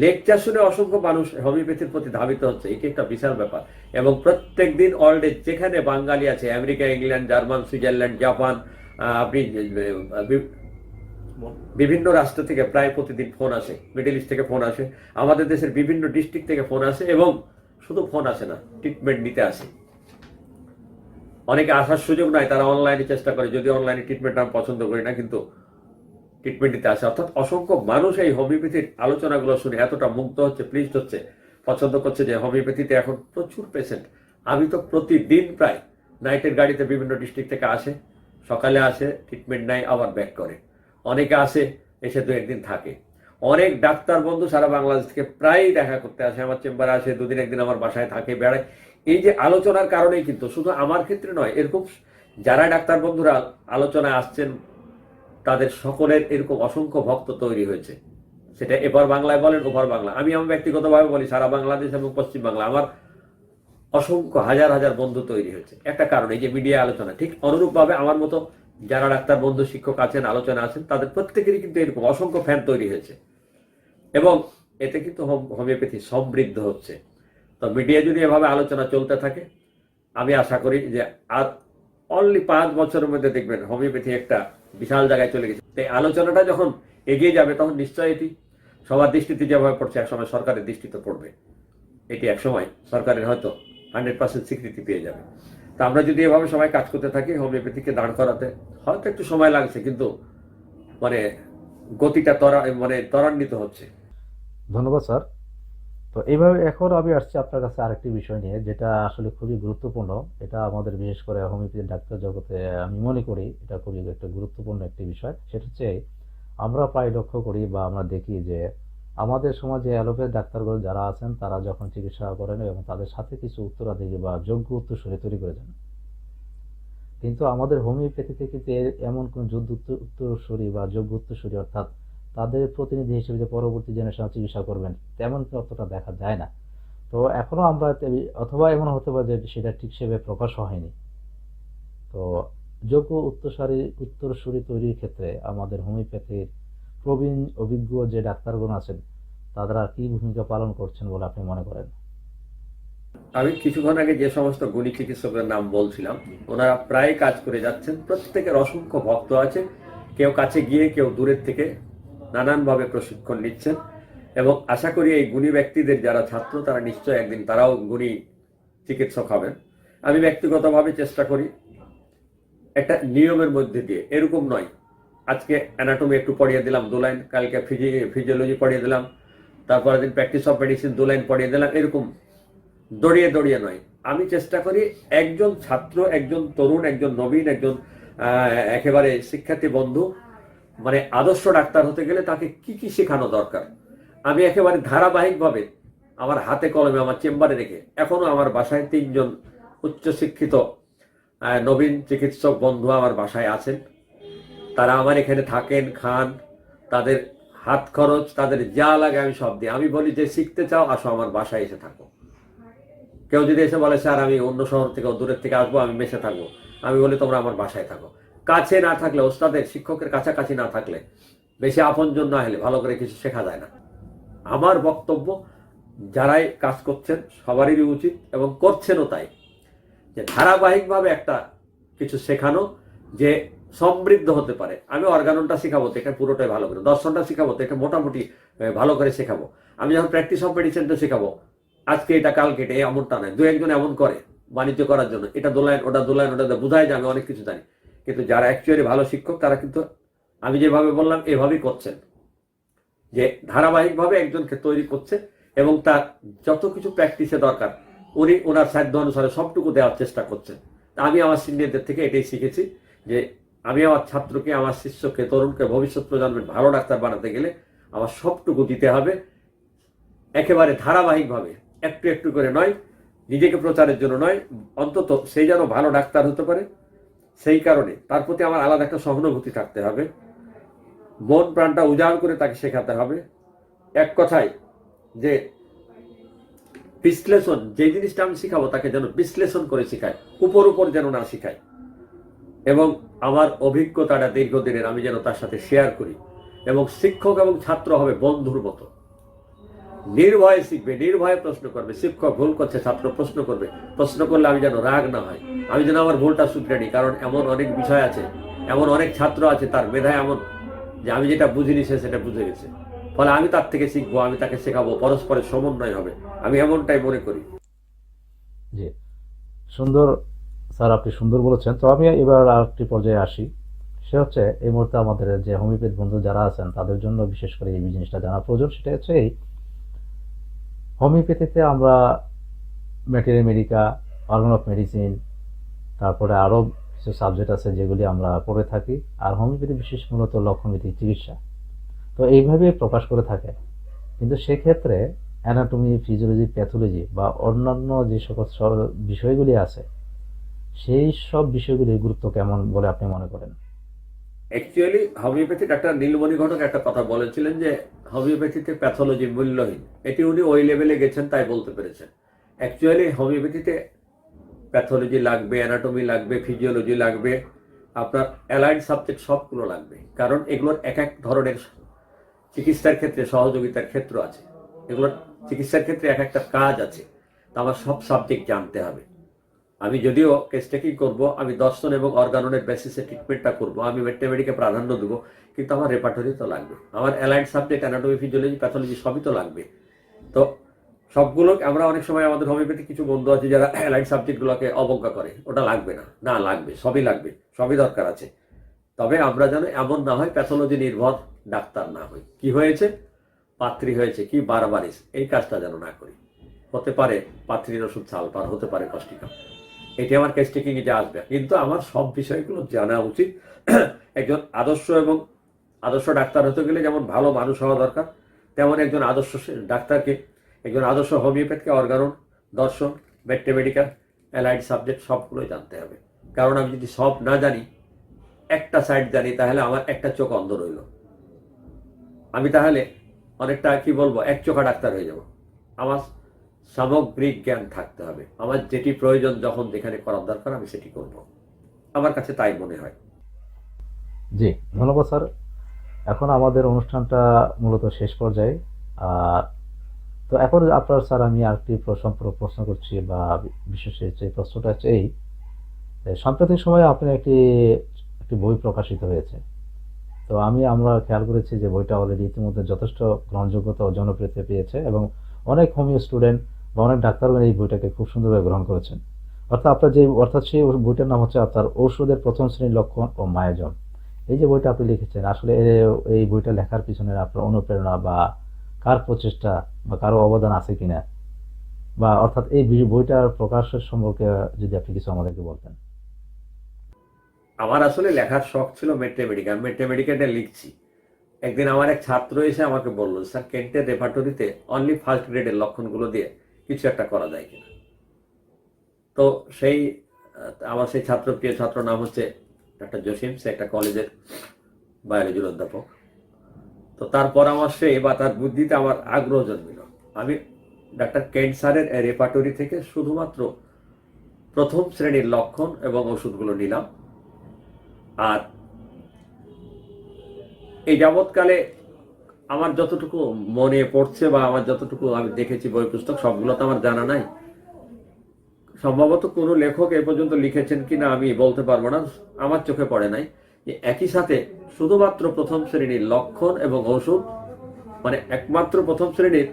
B: লেকচার শুনে অসংখ্য মানুষ হোমিওপ্যাথির প্রতি ধাবিত হচ্ছে, এটি একটা বিশাল ব্যাপার। এবং প্রত্যেক দিন অল ডে যেখানে বাঙালি আছে, America, England, German, Switzerland, Japan, আপনি বিভিন্ন রাষ্ট্র থেকে প্রায় প্রতিদিন ফোন আসে, মিডল ইস্ট থেকে ফোন আসে, আমাদের দেশের বিভিন্ন ডিস্ট্রিক্ট থেকে ফোন আসে, এবং শুধু ফোন আসে না, ট্রিটমেন্ট নিতে আসে। অনেকে আসার সুযোগ নাই, তারা অনলাইনে চেষ্টা করে, যদি অনলাইনে ট্রিটমেন্ট আমি পছন্দ করি না, কিন্তু ট্রিটমেন্ট নিতে আসে। অর্থাৎ অসংখ্য মানুষ এই হোমিওপ্যাথির আলোচনাগুলো শুনে এতটা মুগ্ধ হচ্ছে, প্লিজড হচ্ছে, পছন্দ করছে যে হোমিওপ্যাথিতে এখন প্রচুর পেশেন্ট। আমি তো প্রতিদিন প্রায় নাইটের গাড়িতে বিভিন্ন ডিস্ট্রিক্ট থেকে আসে, সকালে আসে, ট্রিটমেন্ট নেয়, আবার ব্যাক করে। অনেকে আসে, এসে 2-1 দিন থাকে। অনেক ডাক্তার বন্ধু সারা বাংলাদেশ থেকে প্রায় দেখা করতে আসে, আমার চেম্বারে আসে, 2 দিন 1 দিন আমার বাসায় থাকে, বেড়ায়। এই যে আলোচনার কারণেই কিন্তু, শুধু আমার ক্ষেত্রে নয়, এরকম যারা ডাক্তার বন্ধুরা আলোচনায় আসছেন, তাদের সকলের এরকম অসংখ্য ভক্ত তৈরি হয়েছে। সেটা এপার বাংলায় বলেন, ওপার বাংলা। আমি আমার ব্যক্তিগতভাবে বলি, সারা বাংলাদেশ এবং পশ্চিম বাংলা আমার অসংখ্য হাজার হাজার বন্ধু তৈরি হয়েছে একটা কারণে, এই যে মিডিয়া আলোচনা। ঠিক অনুরূপভাবে আমার মতো যারা ডাক্তার বন্ধু, শিক্ষক আছেন, আলোচনা আছেন, তাদের প্রত্যেকেরই কিন্তু এরকম অসংখ্য ফ্যান তৈরি হয়েছে, এবং এতে কিন্তু হোমিওপ্যাথি সমৃদ্ধ হচ্ছে। তো মিডিয়া যদি এভাবে আলোচনা চলতে থাকে, আমি আশা করি যে আর অনলি 5 বছরের মধ্যে দেখবেন হোমিওপ্যাথি একটা বিশাল জায়গায় চলে গেছে। এই আলোচনাটা যখন এগিয়ে যাবে, তখন নিশ্চয়ই এটি সবার দৃষ্টিতে যেভাবে পড়ছে, একসময় সরকারের দৃষ্টিতে পড়বে। এটি একসময় সরকারের হয়তো 100% স্বীকৃতি পেয়ে যাবে। তা আমরা যদি এভাবে সবাই কাজ করতে থাকি, হোমিওপ্যাথিকে দাঁড় করাতে হয়তো একটু সময় লাগছে, কিন্তু মানে গতিটা ত্বরান্বিত হচ্ছে।
A: ধন্যবাদ স্যার। তো এইভাবে এখন আমি আসছি আপনার কাছে আরেকটি বিষয় নিয়ে, যেটা আসলে খুবই গুরুত্বপূর্ণ। এটা আমাদের বিশেষ করে হোমিওপ্যাথি ডাক্তার জগতে আমি মনে করি এটা খুবই একটা গুরুত্বপূর্ণ একটি বিষয়। সেটা হচ্ছে আমরা প্রায় লক্ষ্য করি বা আমরা দেখি যে আমাদের সমাজে অ্যালোপ্যাথি ডাক্তারগুলো যারা আছেন, তারা যখন চিকিৎসা করেন এবং তাদের সাথে কিছু উত্তরাধিকারী বা যোগ্য উত্তরসূরি তৈরি করে যান। কিন্তু আমাদের হোমিওপ্যাথিতে কিন্তু এমন কোন যোগ্য উত্তরসূরি বা যোগ্য উত্তরসূরি, অর্থাৎ তাদের প্রতিনিধি হিসেবে যে পরবর্তী জেনারেশন চিকিৎসা করবেন, তেমন অতটা দেখা যায় না। তো এখনো আমরা অথবা এমন হতে পারে যে সেটা ঠিক সেভাবে প্রকাশ হয়নি। তো যোগ্য উত্তরসূরি তৈরির ক্ষেত্রে আমাদের হোমিওপ্যাথির প্রবীণ অভিজ্ঞ যে ডাক্তারগণ আছেন, তারা কি ভূমিকা পালন করছেন বলে আপনি মনে করেন?
B: আমি কিছুক্ষণ আগে যে সমস্ত গুণী চিকিৎসকের নাম বলছিলাম, ওনারা প্রায় কাজ করে যাচ্ছেন। প্রত্যেকের অসংখ্য ভক্ত আছে, কেউ কাছে গিয়ে, কেউ দূরের থেকে নানানভাবে প্রশিক্ষণ নিচ্ছেন। এবং আশা করি এই গুণী ব্যক্তিদের যারা ছাত্র, তারা নিশ্চয় একদিন তারাও গুণী চিকিৎসক হবেন। আমি ব্যক্তিগতভাবে চেষ্টা করি একটা নিয়মের মধ্যে দিয়ে, এরকম নয় আজকে অ্যানাটমি একটু পড়িয়ে দিলাম 2 লাইন, কালকে ফিজিওলজি পড়িয়ে দিলাম, তারপরের দিন প্র্যাকটিস অফ মেডিসিন 2 লাইন পড়িয়ে দিলাম, এরকম দড়িয়ে দড়িয়ে নয়। আমি চেষ্টা করি একজন ছাত্র, একজন তরুণ, একজন নবীন, একজন একেবারে শিক্ষার্থী বন্ধু মানে আদর্শ ডাক্তার হতে গেলে তাকে কি কি শেখানো দরকার আমি একেবারে ধারাবাহিকভাবে আমার হাতে কলমে আমার চেম্বারে রেখে, এখনো আমার বাসায় 3 জন উচ্চশিক্ষিত নবীন চিকিৎসক বন্ধু আমার বাসায় আছেন। তারা আমার এখানে থাকেন, খান, তাদের হাত খরচ, তাদের যা লাগে আমি সব দিই। আমি বলি যে শিখতে চাও আসো আমার বাসায় এসে থাকো। কেউ যদি এসে বলে স্যার আমি অন্য শহর থেকে দূরের থেকে আসবো, আমি মেসে থাকবো, আমি বলি তোমরা আমার বাসায় থাকো। কাছে না থাকলে, ওস্তাদের শিক্ষকের কাছাকাছি না থাকলে, বেশি আপনজন না হলে ভালো করে কিছু শেখা যায় না। আমার বক্তব্য যারাই কাজ করছেন সবারই উচিত এবং করছেনও তাই, যে ধারাবাহিকভাবে একটা কিছু শেখানো যে সমৃদ্ধ হতে পারে। আমি অর্গাননটা শেখাবো তো এটা পুরোটাই ভালো করে, দর্শনটা শেখাবো তো এটা মোটামুটি ভালো করে শেখাবো। আমি যখন প্র্যাকটিস অফ মেডিসিনটা শেখাবো আজকে এটা কালকে এটা, এমনটা নয়। 2-1 জন এমন করে বাণিজ্য করার জন্য, এটা 2 লাইন ওটা 2 লাইন ওটা বোঝায় যে আমি অনেক কিছু জানি, কিন্তু যারা অ্যাকচুয়ালি ভালো শিক্ষক তারা কিন্তু আমি যেভাবে বললাম এভাবেই করছেন, যে ধারাবাহিকভাবে একজনকে তৈরি করছে এবং তার যত কিছু প্র্যাকটিসে দরকার উনি ওনার সাধ্য অনুসারে সবটুকু দেওয়ার চেষ্টা করছেন। তা আমি আমার সিনিয়রদের থেকে এটাই শিখেছি যে আমি আমার ছাত্রকে, আমার শিষ্যকে, তরুণকে ভবিষ্যৎ প্রজন্মের ভালো ডাক্তার বানাতে গেলে আমার সবটুকু দিতে হবে একেবারে ধারাবাহিকভাবে, একটু একটু করে নয়, নিজেকে প্রচারের জন্য নয়, অন্তত সেই যেন ভালো ডাক্তার হতে পারে সেই কারণে তার প্রতি আমার আলাদা একটা সহানুভূতি থাকতে হবে, মন প্রাণটা উজাড় করে তাকে শেখাতে হবে। এক কথায় যে বিশ্লেষণ, যে জিনিসটা আমি শিখাবো তাকে যেন বিশ্লেষণ করে শেখায়, উপর উপর যেন না শেখায়, এবং আমার অভিজ্ঞতাটা দীর্ঘদিনের আমি যেন তার সাথে শেয়ার করি, এবং শিক্ষক এবং ছাত্র হবে বন্ধুর মতো, নির্ভয়ে শিখবে, নির্ভয়ে প্রশ্ন করবে। শিক্ষক ভুল করছে, ছাত্র প্রশ্ন করবে, প্রশ্ন করলে আমি যেন রাগ না হয়, আমি যেন আমার ভুলটা শুধরে নিই। কারণ এমন অনেক বিষয় আছে, এমন অনেক ছাত্র আছে তার মেধায় এমন যে আমি যেটা বুঝিনি সে সেটা বুঝে গেছে, ফলে আমি তার থেকে শিখবো, আমি তাকে শেখাবো, পরস্পরের সমন্বয় হবে, আমি এমনটাই মনে করি।
A: জি, সুন্দর স্যার, আপনি সুন্দর বলেছেন। তো আমি এবার আরেকটি পর্যায়ে আসি, সে হচ্ছে এই মুহূর্তে আমাদের যে হোমিওপ্যাথ বন্ধু যারা আছেন তাদের জন্য বিশেষ করে এই জিনিসটা জানা প্রয়োজন। সেটা হচ্ছে এই হোমিওপ্যাথিতে আমরা material medica, organ of medicine, তারপরে আরও কিছু সাবজেক্ট আছে যেগুলি আমরা পড়ে থাকি, আর হোমিওপ্যাথি বিশেষ মূলত লক্ষণভিত্তিক চিকিৎসা, তো এইভাবে প্রকাশ করে থাকে। কিন্তু সেক্ষেত্রে অ্যানাটমি, ফিজিওলজি, প্যাথোলজি বা অন্যান্য যে সকল বিষয়গুলি আছে সেই সব বিষয়গুলির গুরুত্ব কেমন বলে আপনি মনে করেন?
B: অ্যাকচুয়ালি হোমিওপ্যাথি ডাক্তার নীলমণি ঘটক একটা কথা বলেছিলেন যে হোমিওপ্যাথিতে প্যাথোলজি মূল্যহীন। এটি উনি ওই লেভেলে গেছেন তাই বলতে পেরেছেন। অ্যাকচুয়ালি হোমিওপ্যাথিতে প্যাথোলজি লাগবে, অ্যানাটমি লাগবে, ফিজিওলজি লাগবে, আপনার অ্যালাইড সাবজেক্ট সবগুলো লাগবে, কারণ এগুলোর এক এক ধরনের চিকিৎসার ক্ষেত্রে সহযোগিতার ক্ষেত্র আছে, এগুলোর চিকিৎসার ক্ষেত্রে এক একটা কাজ আছে, তা আমার সব সাবজেক্ট জানতে হবে। আমি যদিও কেস টেকিং করবো, আমি দর্শন এবং অর্গাননের বেসিসে ট্রিটমেন্টটা করবো, আমি ম্যাথমেটিকে প্রাধান্য দেবো, কিন্তু আমার রেপার্টরি তো লাগবে, আমার allied subject anatomy, physiology, pathology সবই তো লাগবে। তো সবগুলো আমরা অনেক সময় আমাদের হোমিওপ্যাথি কিছু বন্ধু আছে যারা অ্যালাইড সাবজেক্টগুলোকে অবজ্ঞা করে, ওটা লাগবে না, না লাগবে, সবই লাগবে, সবই দরকার আছে। তবে আমরা যেন এমন না হয় প্যাথোলজি নির্ভর ডাক্তার না হই, কি হয়েছে পাত্রী হয়েছে কি বারবারিস, এই কাজটা যেন না করি। হতে পারে পাত্রীর ওষুধ সালফার, হতে পারে কস্টিকাম, এটি আমার কেস টেকিং এ আসবে, কিন্তু আমার সব বিষয়গুলো জানা উচিত। একজন আদর্শ ডাক্তার হতে গেলে যেমন ভালো মানুষ হওয়া দরকার, তেমন একজন আদর্শ ডাক্তারকে, একজন আদর্শ হোমিওপ্যাথকে অর্গানন, দর্শন, ম্যাথমেটিক্যাল, অ্যালাইড সাবজেক্ট সবগুলোই জানতে হবে। কারণ আমি যদি সব না জানি, একটা সাইড জানি, তাহলে আমার একটা চোখ অন্ধ রইল, আমি তাহলে অনেকটা কি বলবো এক চোখা ডাক্তার হয়ে যাব। আমার সামগ্রিক জ্ঞান থাকতে হবে, আমার যেটি প্রয়োজন যখন যেখানে করার দরকার আমি সেটি করব, আমার কাছে তাই মনে হয়।
A: জি, ধন্যবাদ স্যার। এখন আমাদের অনুষ্ঠানটা মূলত শেষ পর্যায়ে। আর তো এখন আপনার স্যার আমি আরেকটি প্রশ্ন করছি, বা বিশেষ যে প্রশ্নটা হচ্ছে এই, সাম্প্রতিক সময়ে আপনার একটি একটি বই প্রকাশিত হয়েছে। তো আমরা খেয়াল করেছি যে বইটা অলরেডি ইতিমধ্যে যথেষ্ট গ্রহণযোগ্যতা ও জনপ্রিয়তা পেয়েছে, এবং অনেক হোমিও স্টুডেন্ট বা অনেক ডাক্তারগণ এই বইটাকে খুব সুন্দরভাবে গ্রহণ করেছেন। অর্থাৎ সেই বইটার নাম হচ্ছে আপনার ঔষধের প্রথম শ্রেণীর লক্ষণ ও মায়াজন। এই যে বইটা আপনি লিখেছেন, আসলে এই বইটা লেখার পিছনে আপনার অনুপ্রেরণা বা কার প্রচেষ্টা বা কারো অবদান আছে কিনা, বা অর্থাৎ এই বইটার প্রকাশের সম্পর্কে যদি আপনি কিছু আমাদেরকে বলতেন।
B: আমার আসলে লেখার শখ ছিল ম্যাথমেটিক্যাল, আমি ম্যাথমেটিক্যালটা লিখছি। একদিন আমার এক ছাত্র এসে আমাকে বলল, স্যার কেন্টের রেপার্টরিতে অনলি ফার্স্ট গ্রেডের লক্ষণগুলো দিয়ে কিছু একটা করা যায় কিনা। তো সেই আমার সেই প্রিয় ছাত্র নাম হচ্ছে ডাক্তার জসিম, সে একটা কলেজের বায়োলজির অধ্যাপক। তো তার পরামর্শে বা তার বুদ্ধিতে আমার আগ্রহ জন্মিল। আমি ডাক্তার কেন্ট স্যারের রেপার্টরি থেকে শুধুমাত্র প্রথম শ্রেণীর লক্ষণ এবং ওষুধগুলো নিলাম। আর এই যাবৎকালে আমার যতটুকু মনে পড়ছে বা আমার যতটুকু আমি দেখেছি বই পুস্তক, সবগুলো তো আমার জানা নাই। সম্ভবত কোনো লেখক এ পর্যন্ত লিখেছেন কিনা আমি বলতে পারবো না, আমার চোখে পড়ে নাই যে একই সাথে শুধুমাত্র প্রথম শ্রেণীর লক্ষণ এবং ওষুধ, মানে একমাত্র প্রথম শ্রেণীর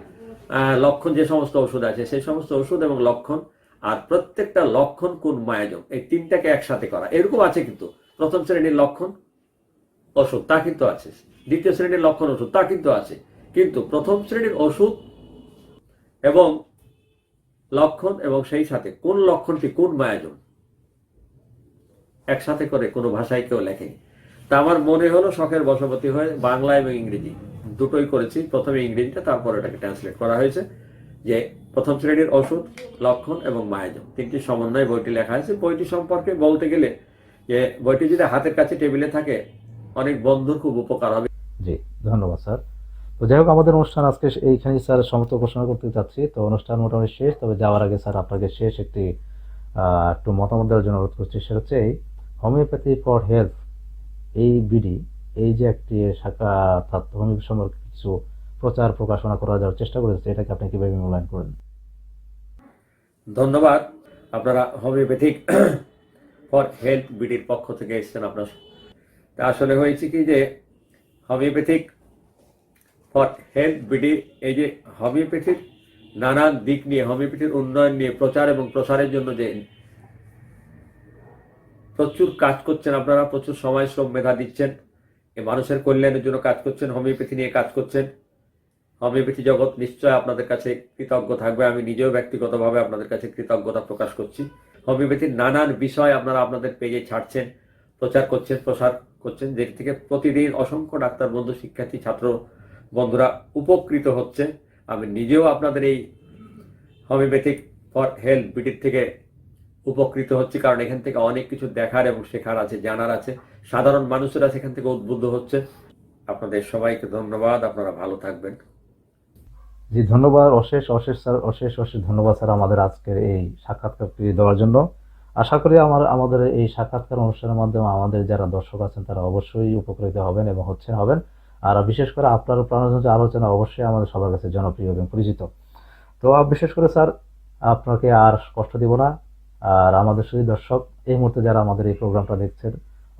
B: লক্ষণ যে সমস্ত ওষুধ আছে সেই সমস্ত ওষুধ এবং লক্ষণ, আর প্রত্যেকটা লক্ষণ কোন মায়াজম, এই তিনটাকে একসাথে করা। এরকম আছে কিন্তু প্রথম শ্রেণীর লক্ষণ ওষুধ তা কিন্তু আছে, দ্বিতীয় শ্রেণীর লক্ষণ ওষুধ তা কিন্তু আছে, কিন্তু প্রথম শ্রেণীর ওষুধ এবং লক্ষণ এবং সেই সাথে কোন লক্ষণটি কোন মায়াজম একসাথে করে কোনো ভাষায় কেউ লেখেনি। তা আমার মনে হলো শখের বশবর্তী হয়ে বাংলা এবং ইংরেজি দুটোই করেছি। প্রথমে ইংরেজিটা, তারপর এটাকে ট্রান্সলেট করা হয়েছে যে প্রথম শ্রেণীর ওষুধ, লক্ষণ এবং মায়াজম তিনটি সমন্বয়ে বইটি লেখা হয়েছে। বইটি সম্পর্কে বলতে গেলে যে বইটি যদি হাতের কাছে টেবিলে থাকে অনেক বন্ধুর খুব উপকার হবে।
A: জি, ধন্যবাদ স্যার। তো যাই হোক, আমাদের অনুষ্ঠান আজকে এইখানেই স্যার সমাপ্ত ঘোষণা করতে চাচ্ছি। তো অনুষ্ঠান মোটামুটি শেষ, তবে যাওয়ার আগে স্যার আপনাকে শেষ একটু মতামত দেওয়ার জন্য অনুরোধ করছি। সেটা হচ্ছে এই হোমিওপ্যাথি ফর হেলথ, এই বিডি, এই যে একটি শাখা হোমিওপ্যাথি সম্পর্কে কিছু প্রচার প্রকাশনা করা যাওয়ার চেষ্টা করেছে, এটাকে আপনি কিভাবে মূল্যায়ন করেন?
B: ধন্যবাদ। আপনারা হোমিওপ্যাথিক ফর হেলথ বিডির পক্ষ থেকে এসেছেন। আপনার আসলে হয়েছে কি যে হোমিওপ্যাথিক ফর হেলথ বিডি এই যে হোমিওপ্যাথির নানান দিক নিয়ে, হোমিওপ্যাথির উন্নয়ন নিয়ে প্রচার এবং প্রসারের জন্য যে প্রচুর কাজ করছেন আপনারা, প্রচুর সময় শ্রম মেধা দিচ্ছেন, এই মানুষের কল্যাণের জন্য কাজ করছেন, হোমিওপ্যাথি নিয়ে কাজ করছেন। হোমিওপ্যাথি জগৎ নিশ্চয় আপনাদের কাছে কৃতজ্ঞ থাকবে। আমি নিজেও ব্যক্তিগতভাবে আপনাদের কাছে কৃতজ্ঞতা প্রকাশ করছি। হোমিওপ্যাথির নানান বিষয় আপনারা আপনাদের পেজে ছাড়ছেন, প্রচার করছেন, প্রসার করছেন, যেটি থেকে প্রতিদিন অসংখ্য ডাক্তার বন্ধু, শিক্ষার্থী, ছাত্র বন্ধুরা উপকৃত হচ্ছে। আমি নিজেও আপনাদের এই হোমিওপ্যাথিক ফর হেলথ বিডির থেকে উপকৃত হচ্ছি, কারণ এখান থেকে অনেক কিছু দেখার এবং শেখার আছে, জানার আছে। সাধারণ মানুষেরা সেখান থেকে উদ্বুদ্ধ হচ্ছে। আপনাদের সবাইকে ধন্যবাদ। আপনারা ভালো থাকবেন।
A: জি, ধন্যবাদ। অশেষ অশেষ স্যার, অশেষ অশেষ ধন্যবাদ স্যার আমাদের আজকের এই সাক্ষাৎকারটি দেওয়ার জন্য। আশা করি আমাদের এই সাক্ষাৎকার অনুষ্ঠানের মাধ্যমে আমাদের যারা দর্শক আছেন তারা অবশ্যই উপকৃত হবেন এবং হবেন। আর বিশেষ করে আপনার প্রাণবন্ত আলোচনা অবশ্যই আমাদের সবার কাছে জনপ্রিয় এবং পরিচিত। তো বিশেষ করে স্যার আপনাকে আর কষ্ট দিব না। আর আমাদের সেই দর্শক এই মুহূর্তে যারা আমাদের এই প্রোগ্রামটা দেখছেন,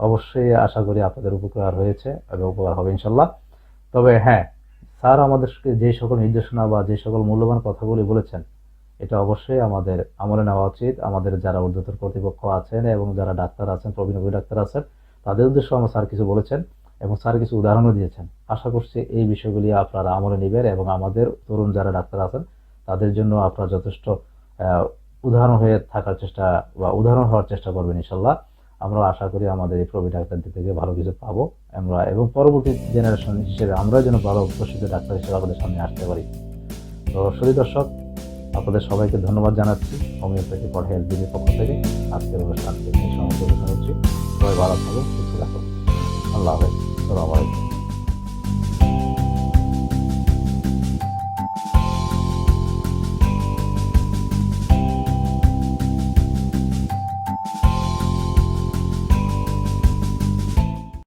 A: অবশ্যই আশা করি আপনাদের উপকার হয়েছে এবং উপকার হবে ইনশাল্লাহ। তবে হ্যাঁ, স্যার আমাদেরকে যে সকল নির্দেশনা বা যে সকল মূল্যবান কথাগুলি বলেছেন, এটা অবশ্যই আমাদের আমলে নেওয়া উচিত। আমাদের যারা ঊর্ধ্বতন কর্তৃপক্ষ আছেন এবং যারা ডাক্তার আছেন, প্রবীণ ডাক্তার আছেন, তাদের উদ্দেশ্যে আমার স্যার কিছু বলেছেন এবং স্যার কিছু উদাহরণও দিয়েছেন। আশা করছি এই বিষয়গুলি আপনারা আমলে নেবেন এবং আমাদের তরুণ যারা ডাক্তার আছেন তাদের জন্য আপনারা যথেষ্ট উদাহরণ হয়ে থাকার চেষ্টা বা উদাহরণ হওয়ার চেষ্টা করবেন ইনশাল্লাহ। আমরা আশা করি আমাদের এই প্রবীণ ডাক্তারদের থেকে ভালো কিছু পাবো আমরা, এবং পরবর্তী জেনারেশন হিসেবে আমরা যেন ভালো প্রসিদ্ধ ডাক্তার হিসেবে আপনাদের সামনে আসতে পারি। তো সুধী দর্শক, আপনাদের সবাইকে ধন্যবাদ জানাচ্ছি হোমিওপ্যাথি ফর হেলথ বিডির পক্ষ থেকে। আজকের অনুষ্ঠানকে সমাপ্ত করছি। সবাই ভালো থাকুন, সুস্থ থাকুন। আল্লাহ হাফেজ। আসসালামু আলাইকুম।